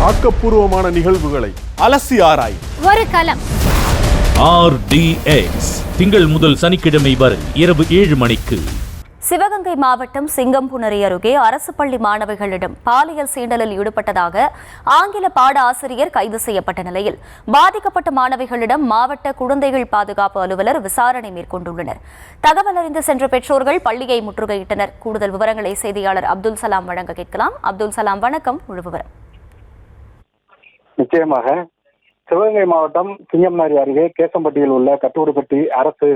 ஆக்கப்பூர்வமான நிகழ்வுகளை அலசி ஆராய் ஒரு களம். RDX திங்கள் முதல் சனிக்கிழமை வரை இரவு 7 மணிக்கு. சிவகங்கை மாவட்டம் சிங்கம்புணரி அருகே அரசு பள்ளி மாணவிகளிடம் பாலியல் சீண்டலில் ஈடுபட்டதாக ஆங்கில பாட ஆசிரியர் கைது செய்யப்பட்ட நிலையில் பாதிக்கப்பட்ட மாணவிகளிடம் மாவட்ட குழந்தைகள் பாதுகாப்பு அலுவலர் விசாரணை மேற்கொண்டுள்ளனர். தகவல் அறிந்து சென்ற பெற்றோர்கள் பள்ளியை முற்றுகையிட்டனர். கூடுதல் விவரங்களை செய்தியாளர் அப்துல் சலாம் வழங்க கேட்கலாம். அப்துல் சலாம், வணக்கம். முழு விவரம். நிச்சயமாக சிவகங்கை மாவட்டம் சிங்கம்புணரி அருகே கேசம்பட்டியில் உள்ள கட்டூர்பட்டி அரசு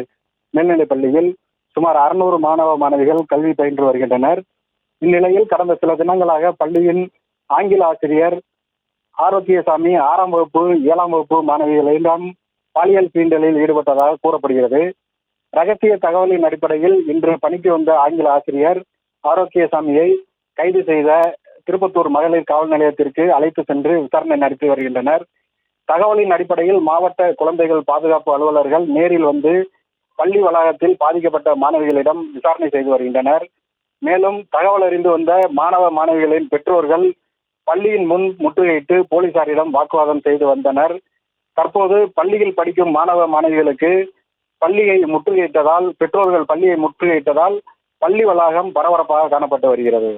மேல்நிலைப் பள்ளியில் சுமார் 600 மாணவ மாணவிகள் கல்வி பயின்று வருகின்றனர். இந்நிலையில் கடந்த சில தினங்களாக பள்ளியின் ஆங்கில ஆசிரியர் ஆரோக்கியசாமி 6ஆம் வகுப்பு 7ஆம் வகுப்பு மாணவிகளிடம் பாலியல் சீண்டலில் ஈடுபட்டதாக கூறப்படுகிறது. ரகசிய தகவலின் அடிப்படையில் இன்று பணிக்கு வந்த ஆங்கில ஆசிரியர் ஆரோக்கியசாமியை கைது செய்த திருப்பத்தூர் மகளிர் காவல் நிலையத்திற்கு அழைத்து சென்று விசாரணை நடத்தி வருகின்றனர். தகவலின் அடிப்படையில் மாவட்ட குழந்தைகள் பாதுகாப்பு அலுவலர்கள் நேரில் வந்து பள்ளி வளாகத்தில் பாதிக்கப்பட்ட மாணவிகளிடம் விசாரணை செய்து வருகின்றனர். மேலும் தகவல் அறிந்து வந்த மாணவ மாணவிகளின் பெற்றோர்கள் பள்ளியின் முன் முற்றுகையிட்டு போலீசாரிடம் வாக்குவாதம் செய்து வந்தனர். தற்போது பள்ளியில் படிக்கும் மாணவ மாணவிகளுக்கு பெற்றோர்கள் பள்ளியை முற்றுகையிட்டதால் பள்ளி வளாகம் பரபரப்பாக காணப்பட்டு வருகிறது.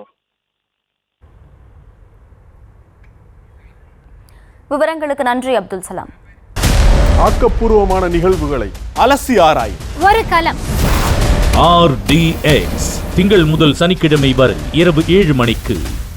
விவரங்களுக்கு நன்றி அப்துல் சலாம். ஆக்கப்பூர்வமான நிகழ்வுகளை அலசி ஆராய் ஒரு களம். RDX திங்கள் முதல் சனிக்கிழமை வரை இரவு 7 மணிக்கு.